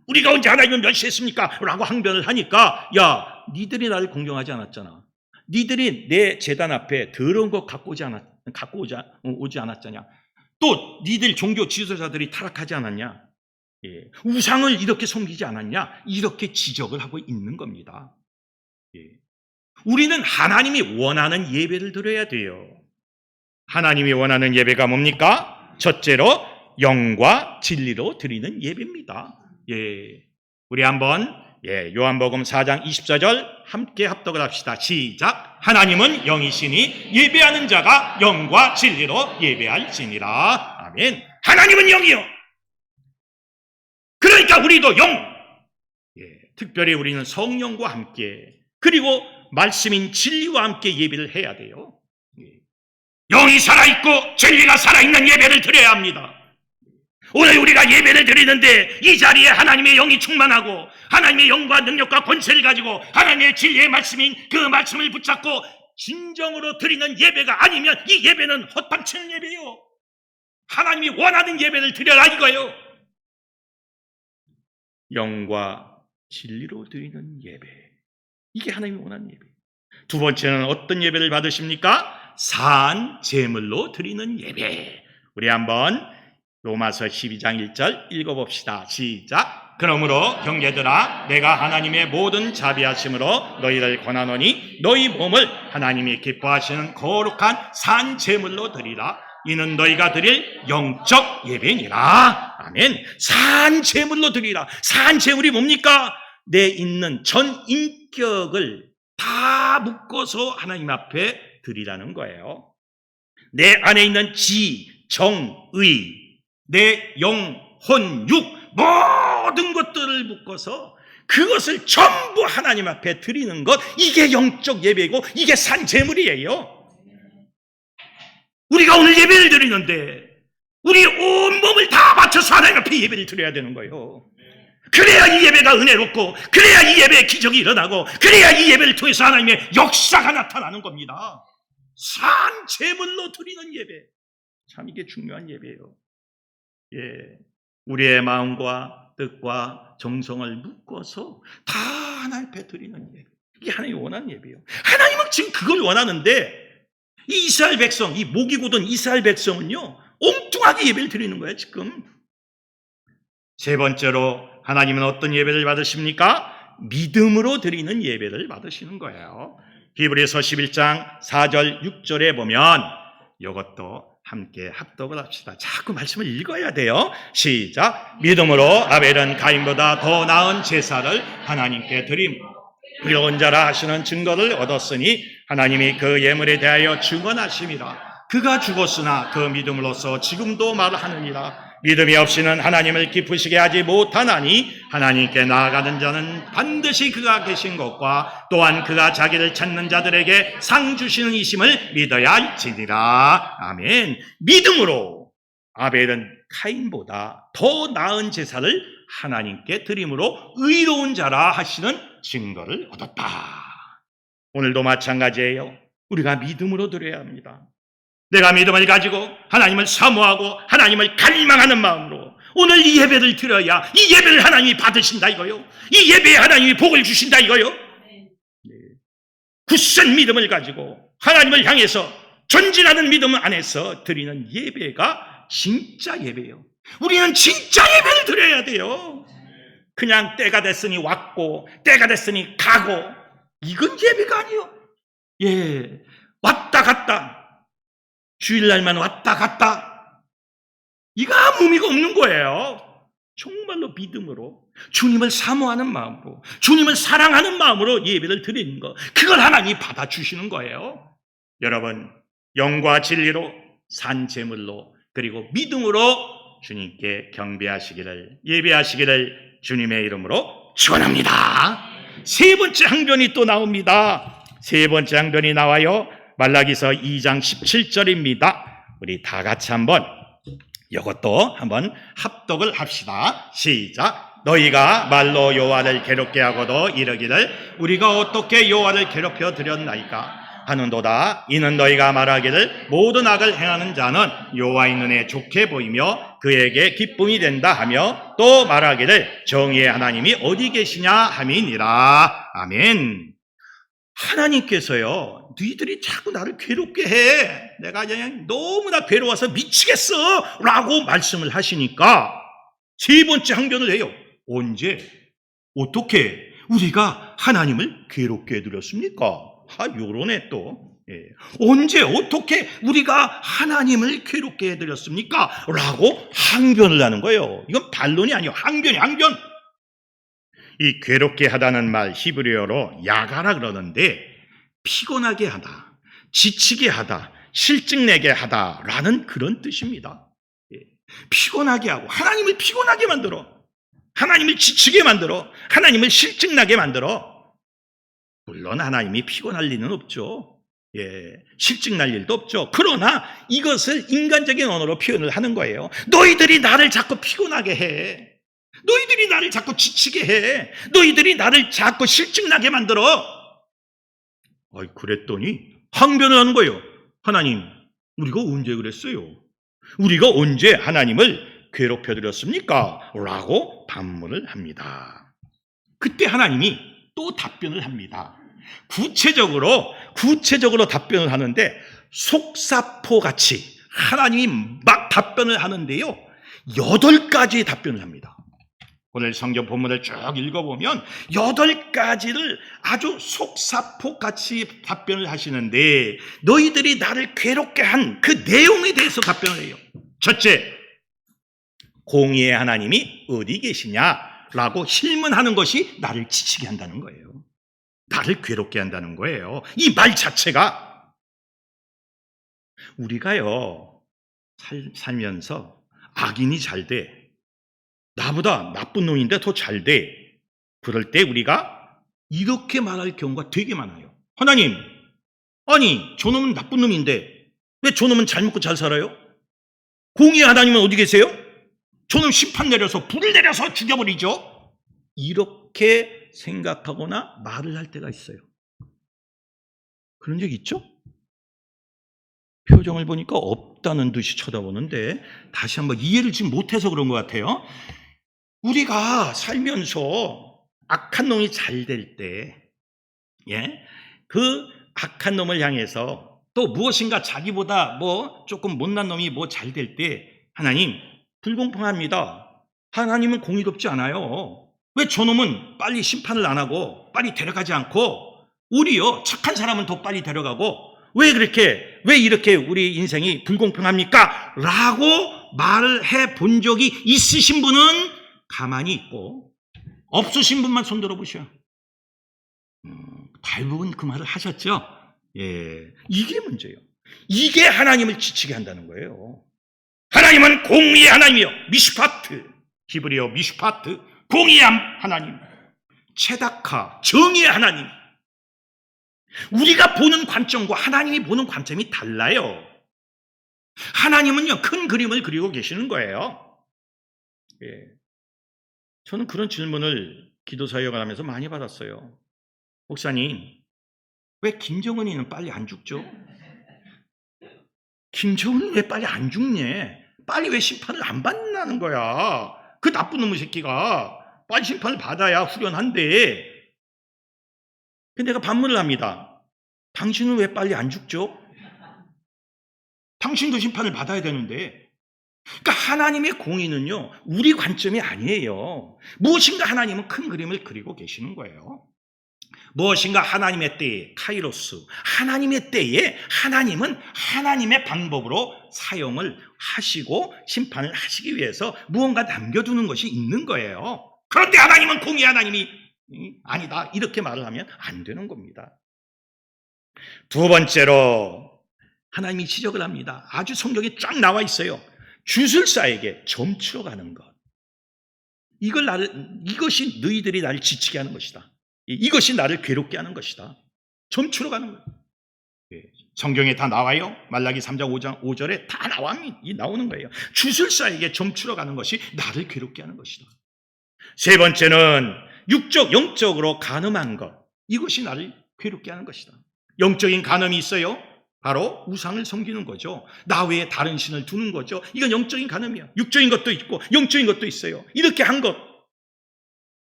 우리가 언제 하나님을 멸시했습니까? 라고 항변을 하니까, 야, 니들이 나를 공경하지 않았잖아. 니들이 내 제단 앞에 더러운 것 갖고 오지 않았잖냐. 또 니들 종교 지도자들이 타락하지 않았냐. 예. 우상을 이렇게 섬기지 않았냐. 이렇게 지적을 하고 있는 겁니다. 예. 우리는 하나님이 원하는 예배를 드려야 돼요. 하나님이 원하는 예배가 뭡니까? 첫째로 영과 진리로 드리는 예배입니다. 예. 우리 한번 요한복음 4장 24절 함께 합독을 합시다. 시작. 하나님은 영이시니 예배하는 자가 영과 진리로 예배할지니라. 아멘. 하나님은 영이요. 그러니까 우리도 영. 특별히 우리는 성령과 함께, 그리고 말씀인 진리와 함께 예배를 해야 돼요. 영이 살아있고 진리가 살아있는 예배를 드려야 합니다. 오늘 우리가 예배를 드리는데 이 자리에 하나님의 영이 충만하고 하나님의 영과 능력과 권세를 가지고 하나님의 진리의 말씀인 그 말씀을 붙잡고 진정으로 드리는 예배가 아니면 이 예배는 헛방치는 예배예요. 하나님이 원하는 예배를 드려라 이거예요. 영과 진리로 드리는 예배, 이게 하나님이 원하는 예배. 두 번째는 어떤 예배를 받으십니까? 산 제물로 드리는 예배. 우리 한번 로마서 12장 1절 읽어봅시다. 시작. 그러므로 형제들아, 내가 하나님의 모든 자비하심으로 너희를 권하노니 너희 몸을 하나님이 기뻐하시는 거룩한 산 제물로 드리라. 이는 너희가 드릴 영적 예배니라. 아멘. 산 제물로 드리라. 산 제물이 뭡니까? 내 있는 전 인격을 다 묶어서 하나님 앞에 드리라는 거예요. 내 안에 있는 지, 정, 의, 내 영, 혼, 육, 모든 것들을 묶어서 그것을 전부 하나님 앞에 드리는 것, 이게 영적 예배고 이게 산 제물이에요. 우리가 오늘 예배를 드리는데 우리 온 몸을 다 바쳐서 하나님 앞에 예배를 드려야 되는 거예요. 그래야 이 예배가 은혜롭고, 그래야 이 예배의 기적이 일어나고, 그래야 이 예배를 통해서 하나님의 역사가 나타나는 겁니다. 산 제물로 드리는 예배, 참 이게 중요한 예배예요. 예, 우리의 마음과 뜻과 정성을 묶어서 다 하나님 앞에 드리는 예배. 이게 하나님이 원하는 예배예요. 하나님은 지금 그걸 원하는데 이 이스라엘 백성, 이 목이 곧은 이스라엘 백성은요 엉뚱하게 예배를 드리는 거예요 지금. 세 번째로 하나님은 어떤 예배를 받으십니까? 믿음으로 드리는 예배를 받으시는 거예요. 히브리서 11장 4절 6절에 보면 이것도 함께 합독을 합시다. 자꾸 말씀을 읽어야 돼요. 시작. 믿음으로 아벨은 가인보다 더 나은 제사를 하나님께 드림 의로운 자라 하시는 증거를 얻었으니 하나님이 그 예물에 대하여 증언하심이라. 그가 죽었으나 그 믿음으로써 지금도 말하느니라. 믿음이 없이는 하나님을 기쁘시게 하지 못하나니 하나님께 나아가는 자는 반드시 그가 계신 것과 또한 그가 자기를 찾는 자들에게 상 주시는 이심을 믿어야 할지니라. 아멘. 믿음으로 아벨은 카인보다 더 나은 제사를 하나님께 드림으로 의로운 자라 하시는 증거를 얻었다. 오늘도 마찬가지예요. 우리가 믿음으로 드려야 합니다. 내가 믿음을 가지고 하나님을 사모하고 하나님을 갈망하는 마음으로 오늘 이 예배를 드려야 이 예배를 하나님이 받으신다 이거요. 이 예배에 하나님이 복을 주신다 이거요. 굳센 믿음을 가지고 하나님을 향해서 전진하는 믿음 안에서 드리는 예배가 진짜 예배예요. 우리는 진짜 예배를 드려야 돼요. 그냥 때가 됐으니 왔고 때가 됐으니 가고 이건 예배가 아니에요. 예, 왔다 갔다 주일날만 왔다 갔다 이거 아무 의미가 없는 거예요. 정말로 믿음으로 주님을 사모하는 마음으로 주님을 사랑하는 마음으로 예배를 드리는 거 그걸 하나님이 받아주시는 거예요. 여러분 영과 진리로 산 제물로 그리고 믿음으로 주님께 경배하시기를 예배하시기를 주님의 이름으로 축원합니다. 세 번째 항변이 또 나옵니다. 세 번째 항변이 나와요. 말라기서 2장 17절입니다. 우리 다 같이 한번 이것도 한번 합독을 합시다. 시작. 너희가 말로 여호와를 괴롭게 하고도 이르기를 우리가 어떻게 여호와를 괴롭혀 드렸나이까 하는도다. 이는 너희가 말하기를 모든 악을 행하는 자는 여호와의 눈에 좋게 보이며 그에게 기쁨이 된다 하며 또 말하기를 정의의 하나님이 어디 계시냐 함이니라. 아멘. 하나님께서요 너희들이 자꾸 나를 괴롭게 해 내가 그냥 너무나 괴로워서 미치겠어 라고 말씀을 하시니까 세 번째 항변을 해요. 언제 어떻게 우리가 하나님을 괴롭게 해드렸습니까? 요러네 또. 언제 어떻게 우리가 하나님을 괴롭게 해드렸습니까? 라고 항변을 하는 거예요. 이건 반론이 아니에요. 항변이 항변. 이 괴롭게 하다는 말 히브리어로 야가라 그러는데 피곤하게 하다, 지치게 하다, 실증내게 하다라는 그런 뜻입니다. 피곤하게 하고 하나님을 피곤하게 만들어 하나님을 지치게 만들어 하나님을 실증나게 만들어 물론 하나님이 피곤할 리는 없죠. 실증날 일도 없죠. 그러나 이것을 인간적인 언어로 표현을 하는 거예요. 너희들이 나를 자꾸 피곤하게 해. 너희들이 나를 자꾸 지치게 해. 너희들이 나를 자꾸 실증나게 만들어. 그랬더니 항변을 하는 거예요. 하나님, 우리가 언제 그랬어요? 우리가 언제 하나님을 괴롭혀드렸습니까? 라고 반문을 합니다. 그때 하나님이 또 답변을 합니다. 구체적으로 답변을 하는데 속사포같이 하나님이 막 답변을 하는데요. 8가지의 답변을 합니다. 오늘 성경 본문을 쭉 읽어보면 8가지를 아주 속사포같이 답변을 하시는데 너희들이 나를 괴롭게 한 그 내용에 대해서 답변을 해요. 첫째, 공의의 하나님이 어디 계시냐라고 실문하는 것이 나를 지치게 한다는 거예요. 나를 괴롭게 한다는 거예요. 이 말 자체가 우리가요 살면서 악인이 잘 돼. 나보다 나쁜 놈인데 더 잘 돼. 그럴 때 우리가 이렇게 말할 경우가 되게 많아요. 하나님, 아니 저놈은 나쁜 놈인데 왜 저놈은 잘 먹고 잘 살아요? 공의의 하나님은 어디 계세요? 저놈 심판 내려서 불을 내려서 죽여버리죠. 이렇게 생각하거나 말을 할 때가 있어요. 그런 적 있죠? 표정을 보니까 없다는 듯이 쳐다보는데 다시 한번 이해를 지금 못해서 그런 것 같아요. 우리가 살면서 악한 놈이 잘 될 때, 그 악한 놈을 향해서 또 무엇인가 자기보다 조금 못난 놈이 잘 될 때, 하나님, 불공평합니다. 하나님은 공의롭지 않아요. 왜 저놈은 빨리 심판을 안 하고 빨리 데려가지 않고 오히려 착한 사람은 더 빨리 데려가고 왜 이렇게 우리 인생이 불공평합니까? 라고 말을 해본 적이 있으신 분은 가만히 있고 없으신 분만 손 들어보셔. 대부분 그 말을 하셨죠? 이게 문제예요. 이게 하나님을 지치게 한다는 거예요. 하나님은 공의의 하나님이요. 미슈파트, 히브리어 미슈파트, 공의의 하나님. 체다카, 정의의 하나님. 우리가 보는 관점과 하나님이 보는 관점이 달라요. 하나님은요, 큰 그림을 그리고 계시는 거예요. 저는 그런 질문을 기도 사역을 하면서 많이 받았어요. 목사님, 왜 김정은이는 빨리 안 죽죠? 김정은이 왜 빨리 안 죽냐? 빨리 왜 심판을 안 받는다는 거야? 그 나쁜 놈의 새끼가 빨리 심판을 받아야 후련한데. 근데 내가 반문을 합니다. 당신은 왜 빨리 안 죽죠? 당신도 심판을 받아야 되는데. 그러니까 하나님의 공의는요, 우리 관점이 아니에요. 무엇인가 하나님은 큰 그림을 그리고 계시는 거예요. 무엇인가 하나님의 때에, 카이로스, 하나님의 때에 하나님은 하나님의 방법으로 사용을 하시고 심판을 하시기 위해서 무언가 남겨두는 것이 있는 거예요. 그런데 하나님은 공의 하나님이 아니다, 이렇게 말을 하면 안 되는 겁니다. 두 번째로 하나님이 지적을 합니다. 아주 성경에 쫙 나와 있어요. 주술사에게 점치러 가는 것. 이것이 너희들이 나를 지치게 하는 것이다. 이것이 나를 괴롭게 하는 것이다. 점치러 가는 거예요. 성경에 다 나와요. 말라기 3장 5장 5절에 다 나오는 거예요. 주술사에게 점치러 가는 것이 나를 괴롭게 하는 것이다. 세 번째는 영적으로 간음한 것. 이것이 나를 괴롭게 하는 것이다. 영적인 간음이 있어요. 바로 우상을 섬기는 거죠. 나 외에 다른 신을 두는 거죠. 이건 영적인 간음이야. 육적인 것도 있고 영적인 것도 있어요. 이렇게 한 것.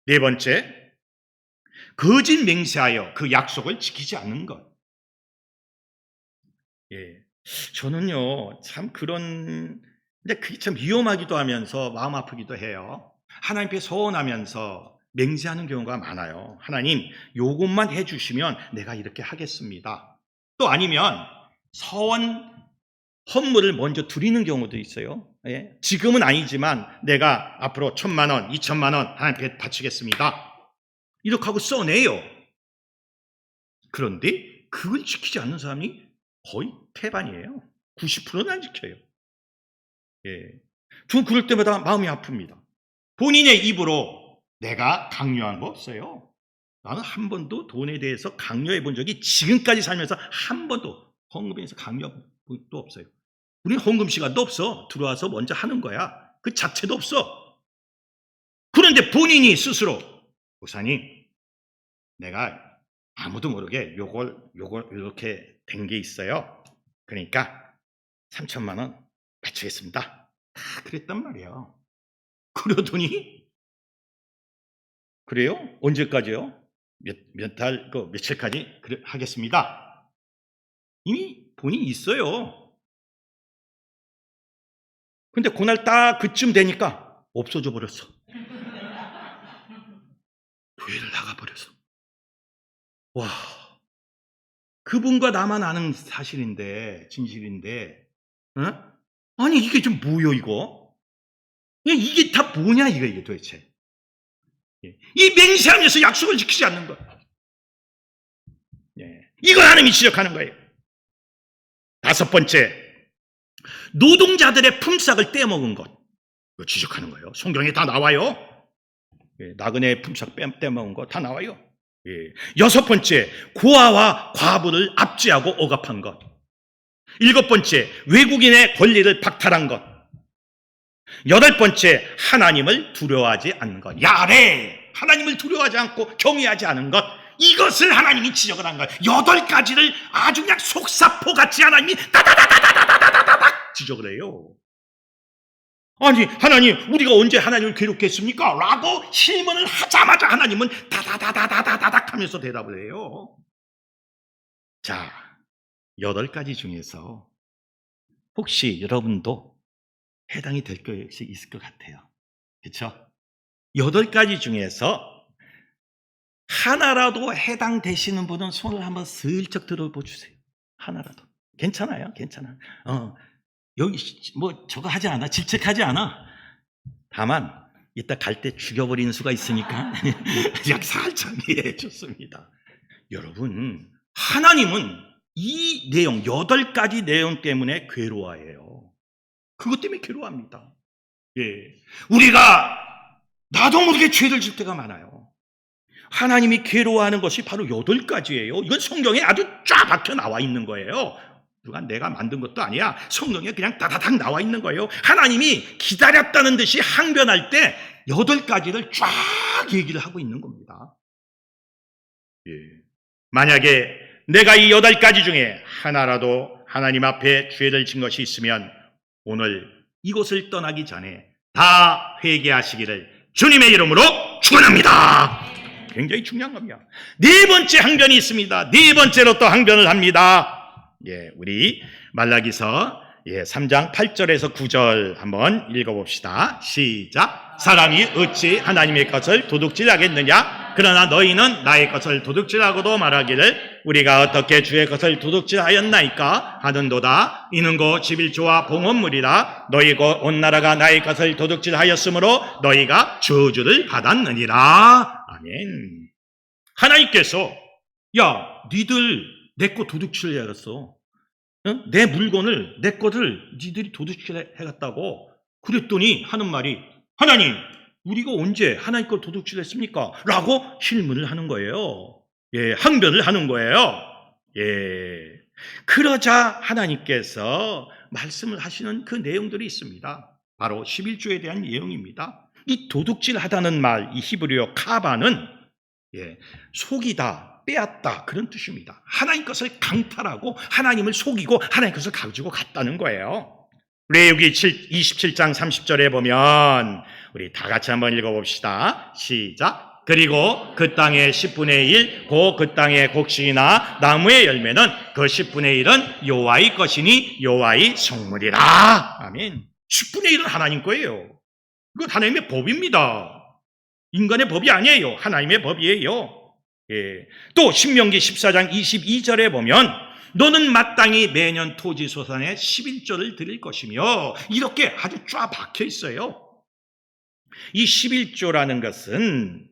네 번째, 거짓 맹세하여 그 약속을 지키지 않는 것. 저는요, 참 근데 그게 참 위험하기도 하면서 마음 아프기도 해요. 하나님께 서원하면서 맹세하는 경우가 많아요. 하나님, 요것만 해주시면 내가 이렇게 하겠습니다. 또 아니면 헌물을 먼저 드리는 경우도 있어요. 지금은 아니지만 내가 앞으로 1,000만 원, 2,000만 원 하나님께 바치겠습니다. 이렇게 하고 써내요. 그런데 그걸 지키지 않는 사람이 거의 태반이에요. 90%는 안 지켜요. 저는 그럴 때마다 마음이 아픕니다. 본인의 입으로 내가 강요한 거 없어요. 나는 한 번도 돈에 대해서 강요해 본 적이 지금까지 살면서 한 번도 헌금에서 강요한 것도 없어요. 우리는 헌금 시간도 없어. 들어와서 먼저 하는 거야. 그 자체도 없어. 그런데 본인이 스스로 목사님, 내가 아무도 모르게 요걸 이렇게 된 게 있어요. 그러니까 3,000만 원 바치겠습니다. 다 그랬단 말이에요. 그러더니 그래요? 언제까지요? 며칠까지 하겠습니다. 이미 돈이 있어요. 근데 그날 딱 그쯤 되니까 없어져 버렸어. 교회를 나가버려서. 와, 그분과 나만 아는 사실인데, 진실인데, 아니 이게 좀 뭐요 이거? 이게 다 뭐냐 이게 도대체? 이 맹세하면서 약속을 지키지 않는 것. 이걸 하나님이 지적하는 거예요. 다섯 번째, 노동자들의 품삯을 떼먹은 것. 이거 지적하는 거예요. 성경에 다 나와요. 나그네의 품삯 떼먹은 거 다 나와요. 여섯 번째, 고아와 과부를 압제하고 억압한 것. 일곱 번째, 외국인의 권리를 박탈한 것. 여덟 번째, 하나님을 두려워하지 않는 것. 야레! 하나님을 두려워하지 않고 경외하지 않은 것. 이것을 하나님이 지적을 한 거예요. 8가지를 아주 그냥 속사포같이 하나님이 따다다다다다다다닥 지적을 해요. 아니, 하나님, 우리가 언제 하나님을 괴롭게 했습니까? 라고 질문을 하자마자 하나님은 다다다다다다닥 하면서 대답을 해요. 자, 8가지 중에서 혹시 여러분도 해당이 될 것이 있을 것 같아요. 그렇죠? 8가지 중에서 하나라도 해당되시는 분은 손을 한번 슬쩍 들어봐 주세요. 하나라도. 괜찮아요. 괜찮아요. 여기 뭐 저거 하지 않아. 질책하지 않아. 다만 이따 갈 때 죽여버리는 수가 있으니까 그냥 살짝 이해해 줬습니다. 여러분, 하나님은 이 내용, 8가지 내용 때문에 괴로워해요. 그것 때문에 괴로워합니다. 예. 우리가 나도 모르게 죄를 질 때가 많아요. 하나님이 괴로워하는 것이 바로 8가지예요. 이건 성경에 아주 쫙 박혀 나와 있는 거예요. 누가 내가 만든 것도 아니야. 성경에 그냥 다다닥 나와 있는 거예요. 하나님이 기다렸다는 듯이 항변할 때 8가지를 쫙 얘기를 하고 있는 겁니다. 예. 만약에 내가 이 8가지 중에 하나라도 하나님 앞에 죄를 진 것이 있으면 오늘 이곳을 떠나기 전에 다 회개하시기를 주님의 이름으로 축원합니다. 굉장히 중요한 겁니다. 4번째 항변이 있습니다. 4번째로 또 항변을 합니다. 예, 우리 말라기서 3장 8절에서 9절 한번 읽어봅시다. 시작. 사람이 어찌 하나님의 것을 도둑질하겠느냐? 그러나 너희는 나의 것을 도둑질하고도 말하기를 우리가 어떻게 주의 것을 도둑질하였나이까 하는도다. 이는 곧 11조와 봉헌물이라. 너희 곧 온 나라가 나의 것을 도둑질하였으므로 너희가 저주를 받았느니라. 아멘. 하나님께서 야, 니들 내 거 도둑질해갔어. 응? 내 물건을, 내 것을 니들이 도둑질해갔다고 그랬더니 하는 말이 하나님, 우리가 언제 하나님 걸 도둑질했습니까? 라고 질문을 하는 거예요. 예, 항변을 하는 거예요. 예. 그러자 하나님께서 말씀을 하시는 그 내용들이 있습니다. 바로 11조에 대한 내용입니다. 이 도둑질하다는 말, 이 히브리어 카바는 속이다, 빼앗다 그런 뜻입니다. 하나님 것을 강탈하고 하나님을 속이고 하나님 것을 가지고 갔다는 거예요. 레위기 27장 30절에 보면 우리 다 같이 한번 읽어봅시다. 시작. 그리고 그 땅의 10분의 1, 그 땅의 곡식이나 나무의 열매는 그 10분의 1은 여호와의 것이니 여호와의 성물이라. 아멘. 10분의 1은 하나님 거예요. 그건 하나님의 법입니다. 인간의 법이 아니에요. 하나님의 법이에요. 예. 또 신명기 14장 22절에 보면 너는 마땅히 매년 토지소산의 11조를 드릴 것이며 이렇게 아주 쫙 박혀 있어요. 이 11조라는 것은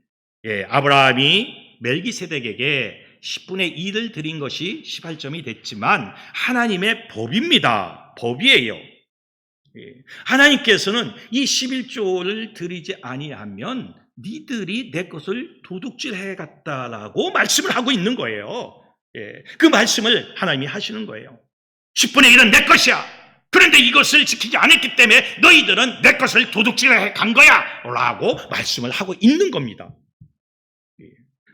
아브라함이 멜기세덱에게 10분의 1을 드린 것이 18점이 됐지만 하나님의 법입니다. 법이에요. 하나님께서는 이 11조를 드리지 아니하면 니들이 내 것을 도둑질해 갔다라고 말씀을 하고 있는 거예요. 그 말씀을 하나님이 하시는 거예요. 10분의 1은 내 것이야. 그런데 이것을 지키지 않았기 때문에 너희들은 내 것을 도둑질해 간 거야 라고 말씀을 하고 있는 겁니다.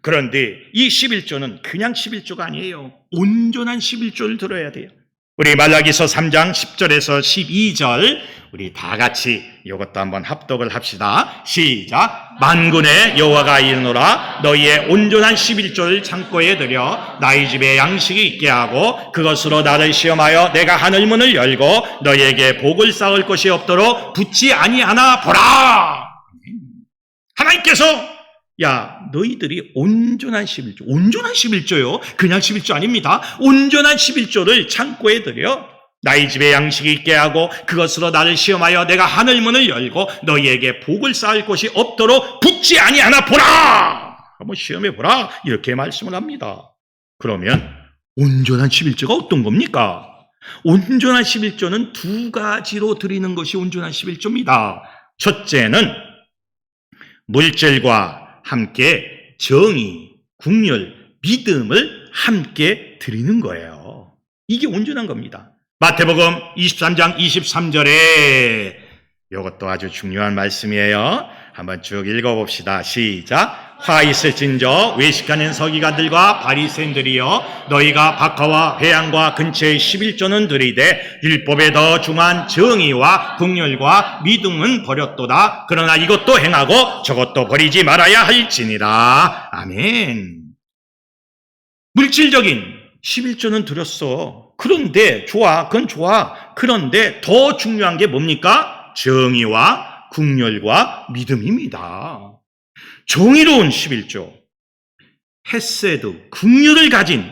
그런데 이 11조는 그냥 11조가 아니에요. 온전한 11조를 들어야 돼요. 우리 말라기서 3장 10절에서 12절 우리 다 같이 이것도 한번 합독을 합시다. 시작. 만군의 여호와가 이르노라. 너희의 온전한 11조를 창고에 들여 나의 집에 양식이 있게 하고 그것으로 나를 시험하여 내가 하늘 문을 열고 너희에게 복을 쌓을 것이 없도록 붙지 아니하나 보라. 하나님께서 야, 너희들이 온전한 11조, 온전한 11조요. 그냥 11조 아닙니다. 온전한 11조를 창고에 들여 나의 집에 양식이 있게 하고 그것으로 나를 시험하여 내가 하늘문을 열고 너희에게 복을 쌓을 곳이 없도록 붙지 아니하나 보라. 한번 시험해 보라. 이렇게 말씀을 합니다. 그러면 온전한 11조가 어떤 겁니까? 온전한 11조는 2가지로 드리는 것이 온전한 11조입니다. 첫째는 물질과 함께 정의, 국률, 믿음을 함께 드리는 거예요. 이게 온전한 겁니다. 마태복음 23장 23절에 이것도 아주 중요한 말씀이에요. 한번 쭉 읽어봅시다. 시작. 화 있을진저 외식하는 서기관들과 바리새인들이여, 너희가 박하와 회양과 근처의 11조는 드리되 율법에 더 중한 정의와 긍휼과 믿음은 버렸도다. 그러나 이것도 행하고 저것도 버리지 말아야 할지니라. 아멘. 물질적인 11조는 드렸어. 그런데 좋아, 그건 좋아. 그런데 더 중요한 게 뭡니까? 정의와 긍휼과 믿음입니다. 정의로운 11조, 헤세드, 긍휼을 가진,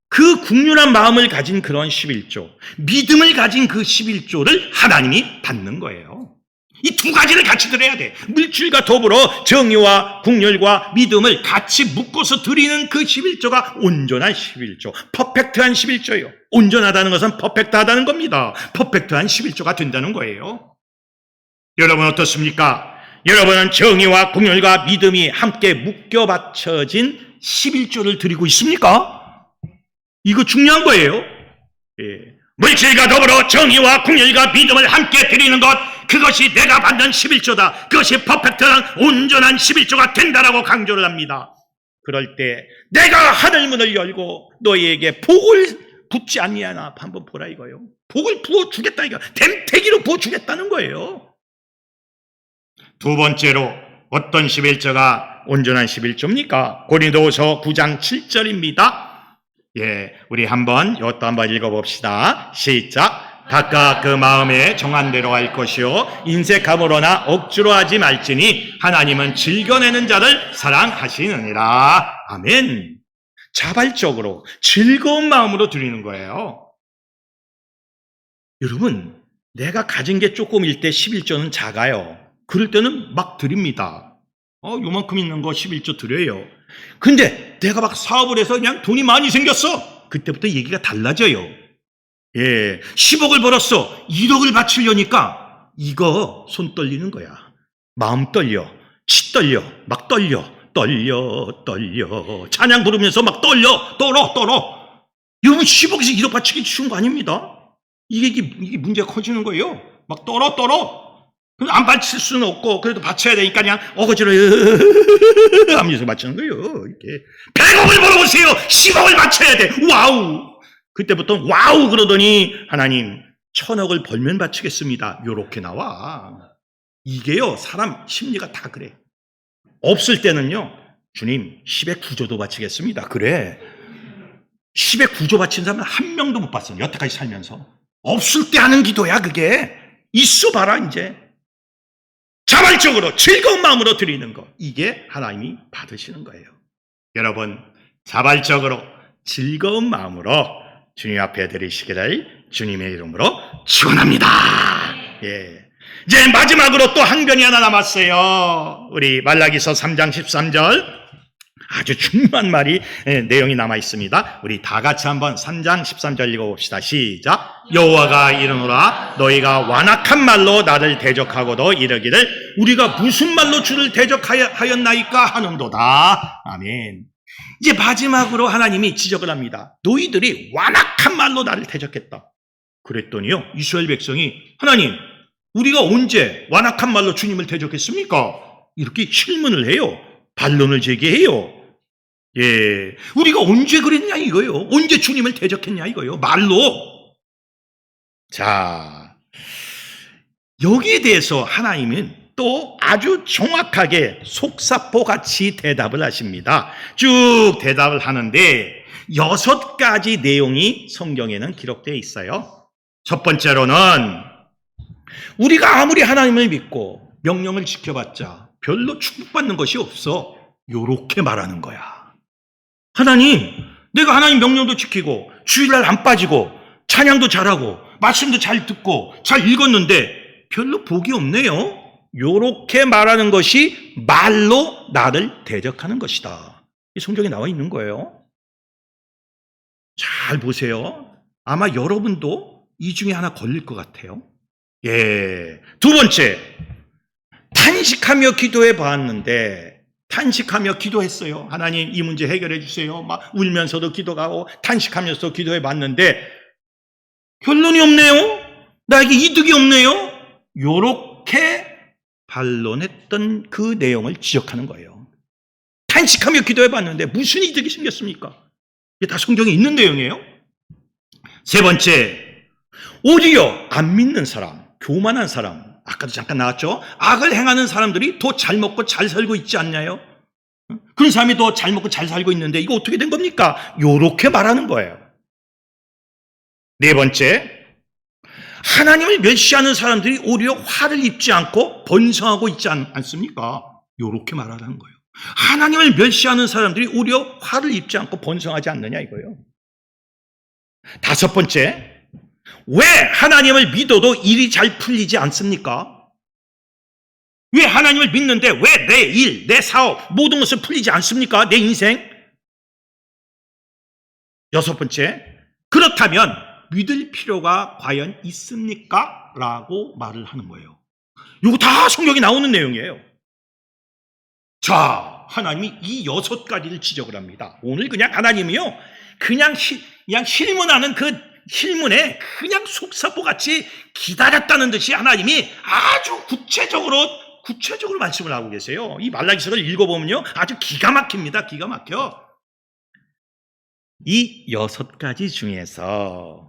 그 긍휼한 마음을 가진 그런 11조, 믿음을 가진 그 11조를 하나님이 받는 거예요. 이 두 가지를 같이 드려야 돼. 물질과 더불어 정의와 긍휼과 믿음을 같이 묶어서 드리는 그 11조가 온전한 11조, 퍼펙트한 11조예요. 온전하다는 것은 퍼펙트하다는 겁니다. 퍼펙트한 11조가 된다는 거예요. 여러분 어떻습니까? 여러분은 정의와 긍휼과 믿음이 함께 묶여 받쳐진 11조를 드리고 있습니까? 이거 중요한 거예요. 예. 물질과 더불어 정의와 긍휼과 믿음을 함께 드리는 것, 그것이 내가 받는 11조다. 그것이 퍼펙트한 온전한 11조가 된다라고 강조를 합니다. 그럴 때 내가 하늘문을 열고 너희에게 복을 붓지 아니하나 한번 보라 이거예요. 복을 부어주겠다 이거. 댐태기로 부어주겠다는 거예요. 두 번째로 어떤 11조가 온전한 11조입니까? 고린도후서 9장 7절입니다. 예, 우리 이것도 한번 읽어봅시다. 시작. 각각 그 마음에 정한 대로 할 것이요 인색함으로나 억지로 하지 말지니 하나님은 즐겨내는 자를 사랑하시느니라. 아멘. 자발적으로 즐거운 마음으로 드리는 거예요. 여러분, 내가 가진 게 조금일 때 11조는 작아요. 그럴 때는 막 드립니다. 요만큼 있는 거 11조 드려요. 근데 내가 막 사업을 해서 그냥 돈이 많이 생겼어. 그때부터 얘기가 달라져요. 예, 10억을 벌었어. 1억을 바치려니까 이거 손 떨리는 거야. 마음 떨려, 치 떨려, 막 떨려. 찬양 부르면서 막 떨어. 여러분 10억에서 1억 바치기 쉬운 거 아닙니다. 이게 문제가 커지는 거예요. 막 떨어. 안 바칠 수는 없고 그래도 바쳐야 되니까 그냥 어거지로 하면서 바치는 거예요. 이렇게 100억을 벌어보세요. 10억을 바쳐야 돼. 와우. 그때부터 와우 그러더니 하나님 1000억을 벌면 바치겠습니다. 요렇게 나와. 이게요 사람 심리가 다 그래. 없을 때는요 주님 10의 9조도 바치겠습니다. 그래. 10의 9조 바친 사람은 한 명도 못 봤어요. 여태까지 살면서. 없을 때 하는 기도야 그게. 있어 봐라 이제. 자발적으로 즐거운 마음으로 드리는 것, 이게 하나님이 받으시는 거예요. 여러분 자발적으로 즐거운 마음으로 주님 앞에 드리시기를 주님의 이름으로 축원합니다. 예. 이제 마지막으로 또 항변이 하나 남았어요. 우리 말라기서 3장 13절 아주 중요한 말이 내용이 남아 있습니다. 우리 다 같이 한번 3장 13절 읽어봅시다. 시작. 여호와가 이르노라 너희가 완악한 말로 나를 대적하고도 이르기를 우리가 무슨 말로 주를 대적하였나이까 하는도다. 아멘. 이제 마지막으로 하나님이 지적을 합니다. 너희들이 완악한 말로 나를 대적했다. 그랬더니요 이스라엘 백성이 하나님 우리가 언제 완악한 말로 주님을 대적했습니까? 이렇게 질문을 해요. 반론을 제기해요. 예, 우리가 언제 그랬냐 이거예요. 언제 주님을 대적했냐 이거예요. 말로. 자, 여기에 대해서 하나님은 또 아주 정확하게 속사포같이 대답을 하십니다. 쭉 대답을 하는데 6가지 내용이 성경에는 기록되어 있어요. 첫 번째로는 우리가 아무리 하나님을 믿고 명령을 지켜봤자 별로 축복받는 것이 없어. 요렇게 말하는 거야. 하나님, 내가 하나님 명령도 지키고 주일날 안 빠지고 찬양도 잘하고 말씀도 잘 듣고 잘 읽었는데 별로 복이 없네요. 요렇게 말하는 것이 말로 나를 대적하는 것이다. 이 성경에 나와 있는 거예요. 잘 보세요. 아마 여러분도 이 중에 하나 걸릴 것 같아요. 예. 두 번째, 탄식하며 기도해 봤는데 탄식하며 기도했어요. 하나님 이 문제 해결해 주세요. 막 울면서도 기도하고 탄식하면서 기도해 봤는데 결론이 없네요. 나에게 이득이 없네요. 요렇게 반론했던 그 내용을 지적하는 거예요. 탄식하며 기도해 봤는데 무슨 이득이 생겼습니까? 이게 다 성경에 있는 내용이에요. 세 번째, 오히려 안 믿는 사람, 교만한 사람, 아까도 잠깐 나왔죠? 악을 행하는 사람들이 더 잘 먹고 잘 살고 있지 않나요? 그런 사람이 더 잘 먹고 잘 살고 있는데 이거 어떻게 된 겁니까? 요렇게 말하는 거예요. 네 번째, 하나님을 멸시하는 사람들이 오히려 화를 입지 않고 번성하고 있지 않습니까? 요렇게 말하는 거예요. 하나님을 멸시하는 사람들이 오히려 화를 입지 않고 번성하지 않느냐 이거예요. 다섯 번째, 왜 하나님을 믿어도 일이 잘 풀리지 않습니까? 왜 하나님을 믿는데 왜 내 일, 내 사업, 모든 것을 풀리지 않습니까? 내 인생? 여섯 번째, 그렇다면 믿을 필요가 과연 있습니까? 라고 말을 하는 거예요. 이거 다 성경에 나오는 내용이에요. 자, 하나님이 이 여섯 가지를 지적을 합니다. 오늘 그냥 하나님이요, 그냥 힐문하는 그 힐문에 그냥 속사포같이 기다렸다는 듯이 하나님이 아주 구체적으로 말씀을 하고 계세요. 이 말라기서를 읽어보면요, 아주 기가 막힙니다. 기가 막혀. 이 여섯 가지 중에서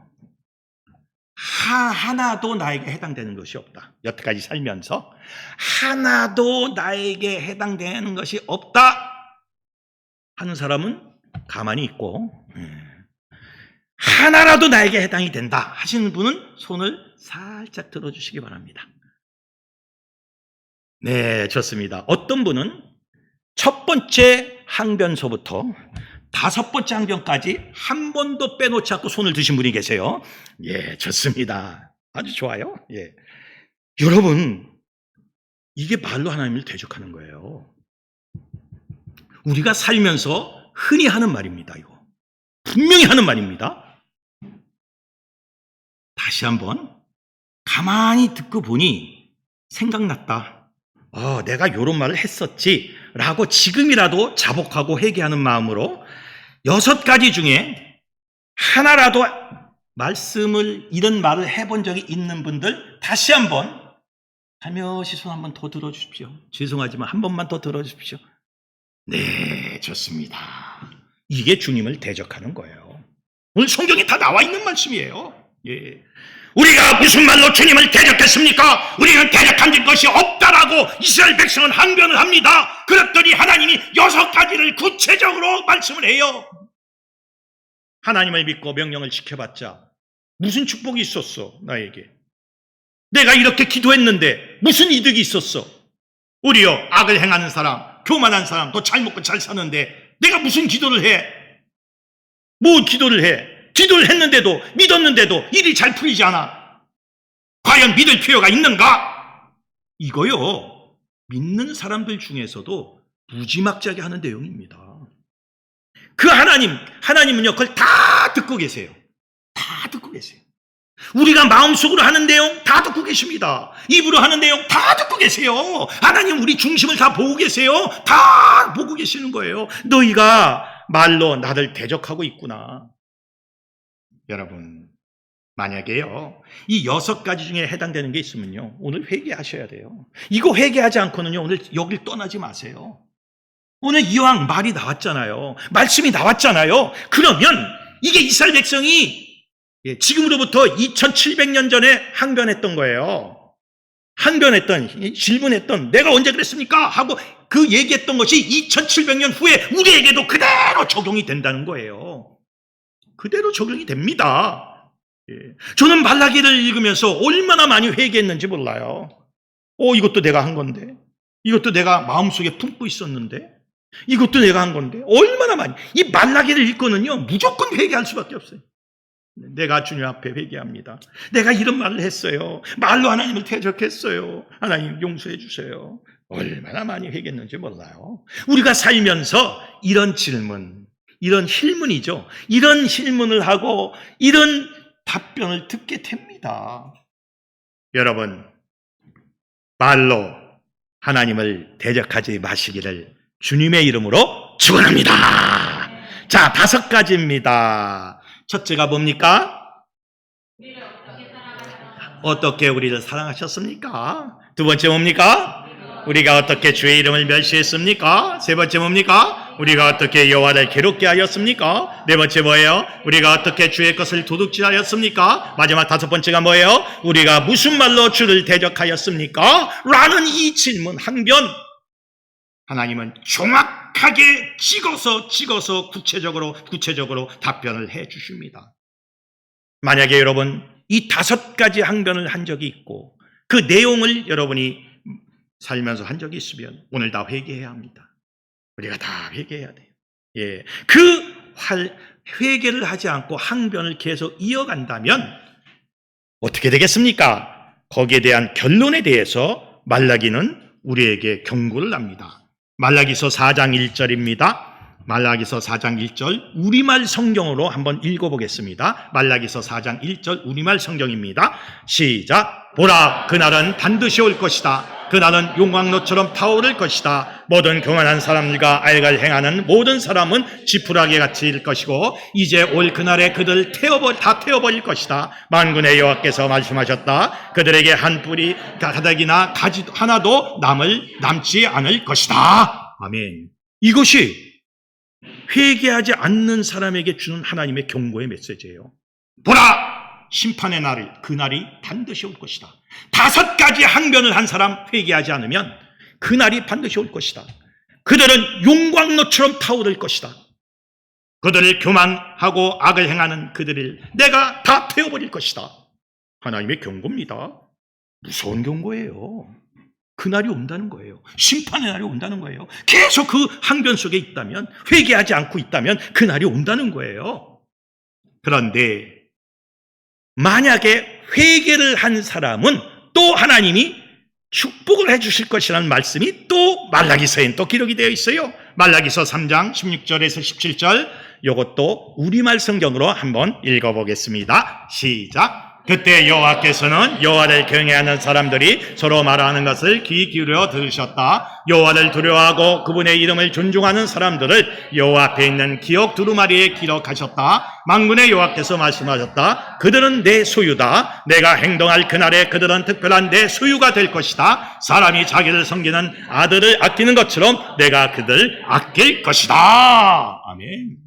하나도 나에게 해당되는 것이 없다. 여태까지 살면서 하나도 나에게 해당되는 것이 없다 하는 사람은 가만히 있고, 하나라도 나에게 해당이 된다 하시는 분은 손을 살짝 들어주시기 바랍니다. 네, 좋습니다. 어떤 분은 첫 번째 항변서부터 다섯 번째 항변까지 한 번도 빼놓지 않고 손을 드신 분이 계세요. 예, 좋습니다. 아주 좋아요. 예. 여러분, 이게 말로 하나님을 대적하는 거예요. 우리가 살면서 흔히 하는 말입니다, 이거. 분명히 하는 말입니다. 다시 한번 가만히 듣고 보니 생각났다. 내가 이런 말을 했었지 라고 지금이라도 자복하고 회개하는 마음으로 여섯 가지 중에 하나라도 이런 말을 해본 적이 있는 분들 다시 한번 살며시 손 한번 더 들어주십시오. 죄송하지만 한 번만 더 들어주십시오. 네, 좋습니다. 이게 주님을 대적하는 거예요. 오늘 성경에 다 나와 있는 말씀이에요. 예. 우리가 무슨 말로 주님을 대적했습니까? 우리는 대적한 것이 없다라고 이스라엘 백성은 항변을 합니다. 그랬더니 하나님이 여섯 가지를 구체적으로 말씀을 해요. 하나님을 믿고 명령을 지켜봤자 무슨 축복이 있었어, 나에게? 내가 이렇게 기도했는데 무슨 이득이 있었어? 오히려 악을 행하는 사람, 교만한 사람, 또 잘 먹고 잘 사는데 내가 무슨 기도를 해? 뭐 기도를 해? 기도를 했는데도, 믿었는데도 일이 잘 풀리지 않아. 과연 믿을 필요가 있는가? 이거요, 믿는 사람들 중에서도 무지막지하게 하는 내용입니다. 그 하나님은요, 그걸 다 듣고 계세요. 다 듣고 계세요. 우리가 마음속으로 하는 내용 다 듣고 계십니다. 입으로 하는 내용 다 듣고 계세요. 하나님 우리 중심을 다 보고 계세요. 다 보고 계시는 거예요. 너희가 말로 나를 대적하고 있구나. 여러분, 만약에요, 이 여섯 가지 중에 해당되는 게 있으면요, 오늘 회개하셔야 돼요. 이거 회개하지 않고는요, 오늘 여길 떠나지 마세요. 오늘 이왕 말이 나왔잖아요. 말씀이 나왔잖아요. 그러면 이게 이스라엘 백성이 지금으로부터 2700년 전에 항변했던 거예요. 질문했던, 내가 언제 그랬습니까? 하고 그 얘기했던 것이 2700년 후에 우리에게도 그대로 적용이 된다는 거예요. 그대로 적용이 됩니다. 저는 말라기를 읽으면서 얼마나 많이 회개했는지 몰라요. 이것도 내가 한 건데, 이것도 내가 마음속에 품고 있었는데, 이것도 내가 한 건데, 얼마나 많이. 이 말라기를 읽고는요, 무조건 회개할 수밖에 없어요. 내가 주님 앞에 회개합니다. 내가 이런 말을 했어요. 말로 하나님을 대적했어요. 하나님 용서해 주세요. 얼마나 많이 회개했는지 몰라요. 우리가 살면서 이런 질문, 이런 힐문이죠. 이런 힐문을 하고 이런 답변을 듣게 됩니다. 여러분, 말로 하나님을 대적하지 마시기를 주님의 이름으로 축원합니다. 자, 5가지입니다. 첫째가 뭡니까? 어떻게 우리를 사랑하셨습니까? 두 번째 뭡니까? 우리가 어떻게 주의 이름을 멸시했습니까? 세 번째 뭡니까? 우리가 어떻게 여호와를 괴롭게 하였습니까? 네 번째 뭐예요? 우리가 어떻게 주의 것을 도둑질하였습니까? 마지막 다섯 번째가 뭐예요? 우리가 무슨 말로 주를 대적하였습니까? 라는 이 질문 한 변 하나님은 정확하게 찍어서 구체적으로 답변을 해 주십니다. 만약에 여러분 이 다섯 가지 항변을 한 적이 있고 그 내용을 여러분이 살면서 한 적이 있으면 오늘 다 회개해야 합니다. 우리가 다 회개해야 돼요. 예, 그 회개를 하지 않고 항변을 계속 이어간다면 어떻게 되겠습니까? 거기에 대한 결론에 대해서 말라기는 우리에게 경고를 합니다. 말라기서 4장 1절입니다. 말라기서 4장 1절 우리말 성경으로 한번 읽어보겠습니다. 말라기서 4장 1절 우리말 성경입니다. 시작. 보라, 그날은 반드시 올 것이다. 그날은 용광로처럼 타오를 것이다. 모든 교만한 사람들과 알갈 행하는 모든 사람은 지푸라기 같이 일 것이고 이제 올 그날에 그들 다 태워버릴 것이다. 만군의 여호와께서 말씀하셨다. 그들에게 한 뿌리 가닥이나 가지 하나도 남지 않을 것이다. 아멘. 이것이 회개하지 않는 사람에게 주는 하나님의 경고의 메시지예요. 보라! 심판의 그날이 반드시 올 것이다. 다섯 가지 항변을 한 사람 회개하지 않으면 그날이 반드시 올 것이다. 그들은 용광로처럼 타오를 것이다. 그들을 교만하고 악을 행하는 그들을 내가 다 태워버릴 것이다. 하나님의 경고입니다. 무서운 경고예요. 그날이 온다는 거예요. 심판의 날이 온다는 거예요. 계속 그 항변 속에 있다면, 회개하지 않고 있다면 그날이 온다는 거예요. 그런데 만약에 회개를 한 사람은 또 하나님이 축복을 해주실 것이라는 말씀이 또 말라기서엔 또 기록이 되어 있어요. 말라기서 3장 16절에서 17절 이것도 우리말 성경으로 한번 읽어보겠습니다. 시작. 그때 여호와께서는 여호와를 경외하는 사람들이 서로 말하는 것을 귀 기울여 들으셨다. 여호와를 두려워하고 그분의 이름을 존중하는 사람들을 여호와 앞에 있는 기억 두루마리에 기록하셨다. 만군의 여호와께서 말씀하셨다. 그들은 내 소유다. 내가 행동할 그날에 그들은 특별한 내 소유가 될 것이다. 사람이 자기를 섬기는 아들을 아끼는 것처럼 내가 그들을 아낄 것이다. 아멘.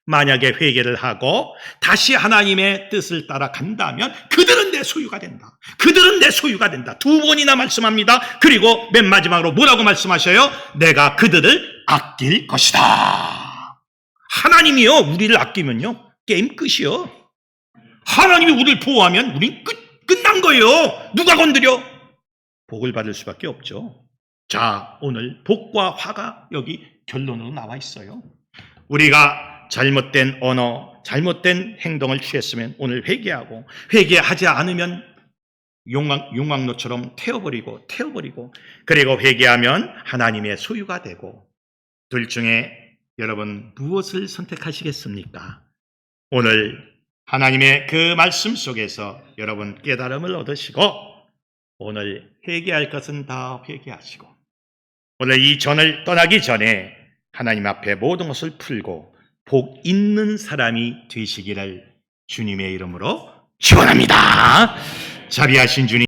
만약에 회개를 하고 다시 하나님의 뜻을 따라 간다면 그들은 내 소유가 된다. 그들은 내 소유가 된다. 두 번이나 말씀합니다. 그리고 맨 마지막으로 뭐라고 말씀하셔요? 내가 그들을 아낄 것이다. 하나님이요, 우리를 아끼면요, 게임 끝이요. 하나님이 우리를 보호하면 우린 끝난 거예요. 누가 건드려? 복을 받을 수밖에 없죠. 자, 오늘 복과 화가 여기 결론으로 나와 있어요. 우리가 잘못된 언어, 잘못된 행동을 취했으면 오늘 회개하고, 회개하지 않으면 용광로처럼 태워버리고 그리고 회개하면 하나님의 소유가 되고, 둘 중에 여러분 무엇을 선택하시겠습니까? 오늘 하나님의 그 말씀 속에서 여러분 깨달음을 얻으시고 오늘 회개할 것은 다 회개하시고 오늘 이 전을 떠나기 전에 하나님 앞에 모든 것을 풀고 복 있는 사람이 되시기를 주님의 이름으로 축원합니다. 자비하신 주님,